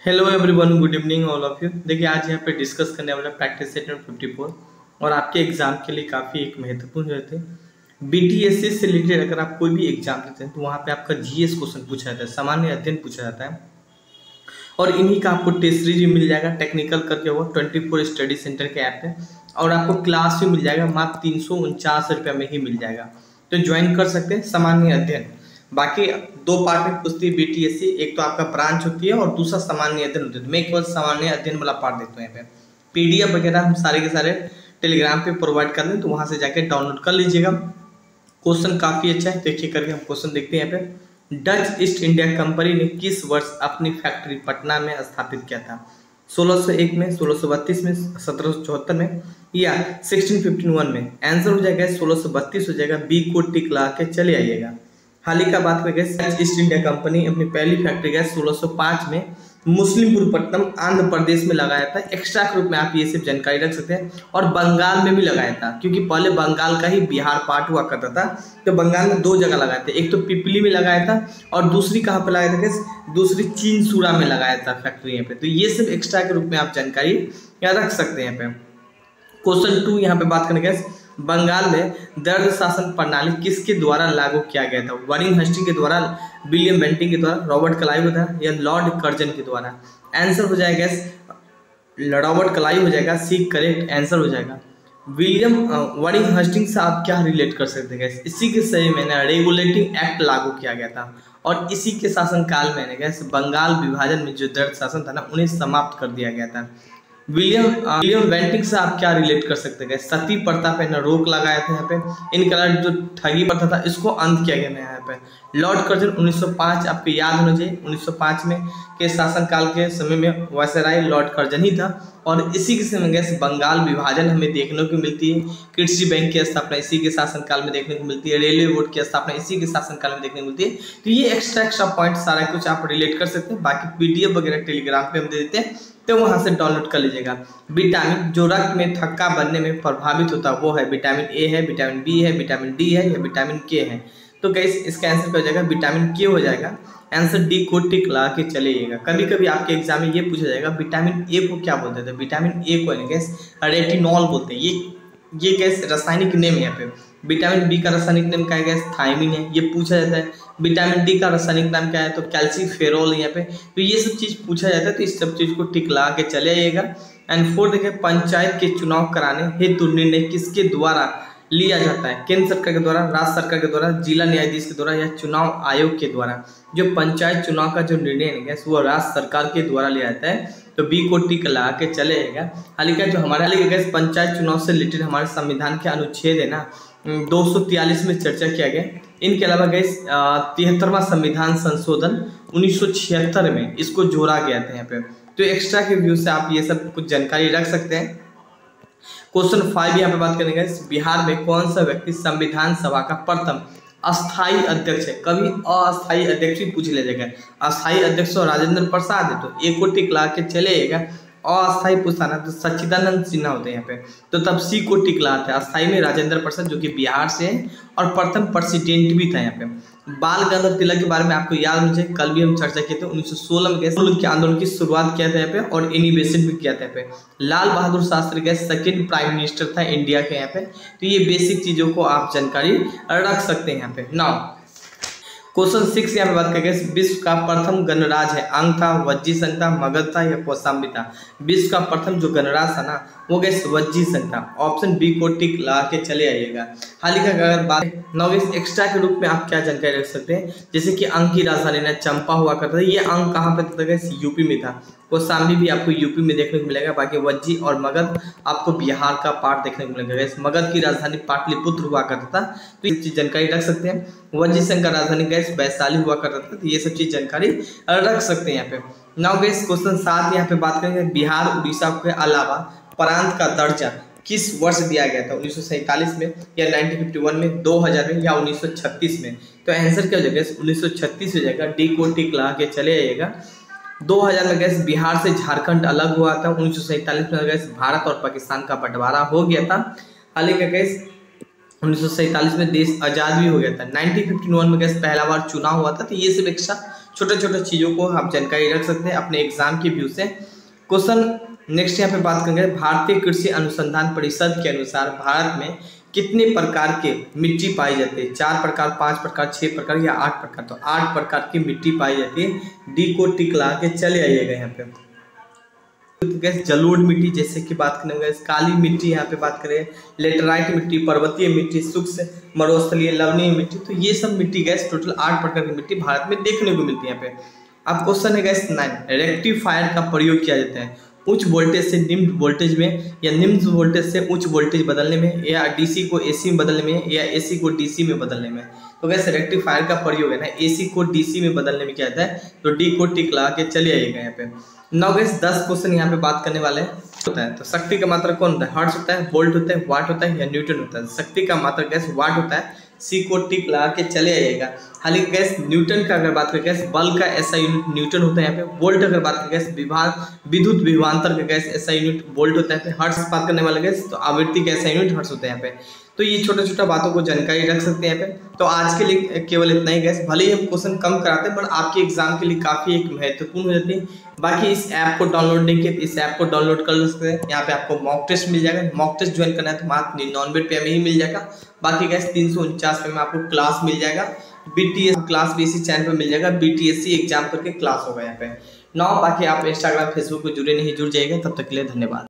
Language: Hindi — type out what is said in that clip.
Hello everyone, good evening all of you. देखिए, आज यहाँ पे डिस्कस करने वाला प्रैक्टिस सेट नंबर 54 और आपके एग्जाम के लिए काफ़ी एक महत्वपूर्ण रहते हैं। बीटीएससी से रिलेटेड अगर आप कोई भी एग्जाम देते हैं तो वहाँ पे आपका जीएस क्वेश्चन पूछा जाता है, सामान्य अध्ययन पूछा जाता है और इन्हीं का आपको टेस्ट सीरीज भी मिल जाएगा। टेक्निकल करके वो 24 स्टडी सेंटर के ऐप पे और आपको क्लास भी मिल जाएगा, मात्र 349 रुपये में ही मिल जाएगा। तो ज्वाइन कर सकते हैं सामान्य अध्ययन। बाकी दो पार्ट में पूछती है बीटीएससी, एक तो आपका ब्रांच होती है और दूसरा सामान्य अध्ययन होती है। तो मैं एक बार सामान्य अध्ययन वाला पार्ट देता हूँ। यहाँ पे पीडीएफ वगैरह हम सारे के सारे टेलीग्राम पे प्रोवाइड कर दें, तो वहाँ से जाके डाउनलोड कर लीजिएगा। क्वेश्चन काफ़ी अच्छा है, देखिए करके हम क्वेश्चन देखते हैं। यहाँ पे डच ईस्ट इंडिया कंपनी ने किस वर्ष अपनी फैक्ट्री पटना में स्थापित किया था? 1601 में, 1632 में, 1774 में या 1651 में? आंसर हो जाएगा 1632 हो जाएगा। बी को टिक ला के चले आइएगा। हाल ही का बात करें, डच ईस्ट इंडिया कंपनी अपनी पहली फैक्ट्री गैस 1605 में मुस्लिमपुरपट्टनम आंध्र प्रदेश में लगाया था। एक्स्ट्रा के रूप में आप ये सब जानकारी रख सकते हैं। और बंगाल में भी लगाया था, क्योंकि पहले बंगाल का ही बिहार पार्ट हुआ करता था। तो बंगाल में दो जगह लगाए थे, एक तो पिपली में लगाया था और दूसरी कहाँ पे लगाया था गैस? दूसरी चीनसूरा में लगाया था फैक्ट्री यहाँ पे। तो ये सब एक्स्ट्रा के रूप में आप जानकारी रख सकते हैं। यहाँ पे क्वेश्चन 2 यहाँ पे बात करेंगे, बंगाल में दर्द शासन प्रणाली किसके द्वारा लागू किया गया था? वारिंग हस्टिंग के द्वारा, विलियम बेंटिंग के द्वारा, रॉबर्ट क्लाइव के द्वारा या लॉर्ड कर्जन के द्वारा? आंसर हो जाएगा रॉबर्ट क्लाइव हो जाएगा। सी करेक्ट आंसर हो जाएगा। विलियम वारिंग हस्टिंग से आप क्या रिलेट कर सकते हैं? इसी के सही में रेगुलेटिंग एक्ट लागू किया गया था और इसी के शासनकाल में बंगाल विभाजन में जो दर्द शासन था ना, उन्हें समाप्त कर दिया गया था। विलियम बेंटिंग से आप क्या रिलेट कर सकते हैं? सती प्रथा पे न रोक लगाया था यहाँ पे। इनका जो ठगी प्रथा था इसको अंत किया गया यहाँ पे। लॉर्ड कर्जन 1905 आपको याद होना चाहिए। 1905 में के शासनकाल के समय में वायसराय लॉर्ड कर्जन ही था और इसी के समय में बंगाल विभाजन हमें देखने को मिलती है। कृषि बैंक की स्थापना इसी के शासनकाल में देखने को मिलती है। रेलवे बोर्ड की स्थापना इसी के शासनकाल में देखने को मिलती है। तो ये एक्स्ट्रा पॉइंट सारा कुछ आप रिलेट कर सकते हैं। बाकी पीडीएफ वगैरह टेलीग्राम पे हम दे देते हैं, तो वहां से डाउनलोड कर लीजिएगा। विटामिन जो रक्त में थक्का बनने में प्रभावित होता है वो है विटामिन ए है, विटामिन बी है, विटामिन डी है या विटामिन के है? तो गाइस इसका आंसर क्या हो जाएगा? विटामिन के हो जाएगा। आंसर डी को टिक ला के चलिएगा। कभी कभी आपके एग्जाम में ये पूछा जाएगा विटामिन ए को क्या बोलते थे? विटामिन ए को गैस रेटिनॉल बोलते हैं। ये गैस रासायनिक नेम है यहाँ पे। विटामिन बी का रासायनिक नाम क्या है गैस? थायमिन है, ये पूछा जाता है। विटामिन डी का रासायनिक नाम क्या है? तो कैल्सीफेरोल यहाँ पे। तो ये सब चीज पूछा जाता है, तो इस सब चीज को टिक ला के चले आइएगा। एंड 4 देखिए, पंचायत के चुनाव कराने हेतु निर्णय किसके द्वारा लिया जाता है? केंद्र सरकार के द्वारा, राज्य सरकार के द्वारा, जिला न्यायाधीश के द्वारा या चुनाव आयोग के द्वारा? जो पंचायत चुनाव का जो निर्णय है वो राज्य सरकार के द्वारा लिया जाता है। तो बी को टिक ला के चले आएगा। हालांकि जो हमारे पंचायत चुनाव से रिलेटेड हमारे संविधान के अनुच्छेद है ना 243 में चर्चा किया गया। इनके अलावा गैस 73वां संविधान संशोधन 1976 में इसको जोड़ा गया था यहाँ पे। तो एक्स्ट्रा के व्यू से आप ये सब कुछ जानकारी रख सकते हैं। क्वेश्चन 5 यहाँ पे बात करेंगे, बिहार में कौन सा व्यक्ति संविधान सभा का प्रथम अस्थाई अध्यक्ष है? कभी अस्थाई अध्यक्ष भी पूछ लिया जाएगा। अस्थाई अध्यक्ष तो राजेंद्र प्रसाद है, तो एक को टिक ला के चलेगा। अस्थाई पूछता ना तो सच्चिदानंद सिन्हा होते हैं यहाँ पे, तो तब सी को टिक लाते हैं। अस्थाई में राजेंद्र प्रसाद जो कि बिहार से है और प्रथम प्रेसिडेंट भी था यहाँ पे। बाल गंगाधर तिलक के बारे में आपको याद होना चाहिए, कल भी हम चर्चा किए थे। 1916 में के आंदोलन की शुरुआत किया था यहाँ पे और इनिवेशन भी किया था यहाँ पे। लाल बहादुर शास्त्री के सेकंड प्राइम मिनिस्टर था इंडिया के यहाँ पे। तो ये बेसिक चीजों को आप जानकारी रख सकते हैं यहाँ पे। नाउ क्वेश्चन 6 यहाँ पे बात करेंगे, विश्व का प्रथम गणराज है? अंग था, वज्जी संघ था, मगध था या कौशाम्बी था? विश्व का प्रथम जो गणराज था ना वो गैस वज्जी संघ था। ऑप्शन बी को टिक ला के चले आइएगा। हाल ही का अगर बात नॉवेस एक्स्ट्रा के रूप में आप क्या जानकारी रख सकते हैं? जैसे कि अंग की राजधानी ना चंपा हुआ करता था। ये अंग कहाँ पे था गैस? यूपी में था। कौशाम्बी भी आपको यूपी में देखने को मिलेगा। बाकी वज्जी और मगध आपको बिहार का पार्ट देखने को मिलेगा। गैस मगध की राजधानी पाटलिपुत्र हुआ करता था, तो ये चीज जानकारी रख सकते हैं। वज्जी संघ का राजधानी गैस वैशाली हुआ करता था, तो ये सब चीज जानकारी रख सकते हैं यहाँ पे। नाउ गैस क्वेश्चन 7 यहाँ पे बात करेंगे, बिहार उड़ीसा के अलावा प्रांत का दर्जा किस वर्ष दिया गया था? 1947 में या 1951 में, 2000 में या 1936 में? तो आंसर क्या हो जाएगा? 1936 हो जाएगा। डी को टिक ला के चले आइएगा। 2000 में गैस बिहार से झारखंड अलग हुआ था। 1947 में गैस भारत और पाकिस्तान का बंटवारा हो गया था। हालांकि गैस 1947 में देश आजाद भी हो गया था। 1951 में गैस पहला बार चुनाव हुआ था। तो ये सब एक्स्ट्रा छोटे छोटे चीज़ों को आप जानकारी रख सकते हैं अपने एग्जाम के व्यू से। क्वेश्चन नेक्स्ट यहाँ पे बात करेंगे, भारतीय कृषि अनुसंधान परिषद के अनुसार भारत में कितने प्रकार के मिट्टी पाई जाती है? 4 प्रकार, 5 प्रकार, 6 प्रकार या 8 प्रकार? तो 8 प्रकार की मिट्टी पाई जाती है। डी को टिक ला के चले आइएगा यहाँ पे। तो गैस जलोढ़ मिट्टी जैसे कि बात करें गैस, काली मिट्टी यहाँ पे बात करें, लेटराइट मिट्टी, पर्वतीय मिट्टी, शुष्क मरुस्थलीय लवणीय मिट्टी, तो ये सब मिट्टी गैस टोटल 8 प्रकार की मिट्टी भारत में देखने को मिलती है यहाँ पे। अब क्वेश्चन है गैस 9, रेक्टिफायर का प्रयोग किया जाता है उच्च वोल्टेज से निम्न वोल्टेज में या निम्न वोल्टेज से उच्च वोल्टेज बदलने में, या डीसी को एसी में बदलने में, या एसी को डीसी में बदलने में। तो गैस रेक्टिफायर का प्रयोग है ना एसी को डीसी में बदलने में किया जाता है। तो डी को टिक लगा के चले आइएगा यहाँ पे। नाउ गैस 10 क्वेश्चन यहाँ पे बात करने वाले हैं। होता है तो शक्ति का मात्रा कौन होता है? हर्ट्ज होता है, वोल्ट होता है, वाट होता है या न्यूटन होता है? शक्ति का मात्रा गैस वाट होता है। सी को टिक लगा के चले आइएगा। हालांकि गैस न्यूटन का अगर बात करें गैस बल का ऐसा यूनिट न्यूटन होता है यहाँ पे। वोल्ट अगर बात करें गैस विद्युत विभवांतर का गैस ऐसा यूनिट वोल्ट होता है। हर्ट्ज बात करने वाले गैस तो आवृत्ति का ऐसा यूनिट हर्ट्ज होता है यहाँ पे। तो ये छोटा छोटा बातों को जानकारी रख सकते हैं यहाँ पे। तो आज के लिए केवल इतना ही गैस, भले ही हम क्वेश्चन कम कराते हैं पर आपके एग्जाम के लिए काफी एक महत्वपूर्ण हो जाती है। बाकी इस ऐप को डाउनलोड नहीं किया, इस ऐप को डाउनलोड कर सकते हैं। यहाँ पे आपको मॉक टेस्ट मिल जाएगा। मॉक टेस्ट ज्वाइन करना है तो मात्र 99 रुपये में ही मिल जाएगा। बाकी गैस 349 रुपये में आपको क्लास मिल जाएगा। बीटीएस क्लास भी इसी चैनल पे मिल जाएगा। बीटीएससी एग्जाम करके क्लास होगा यहाँ पे। बाकी आप इंस्टाग्राम फेसबुक पे जुड़े नहीं जुड़ जाएगा। तब तक के लिए धन्यवाद।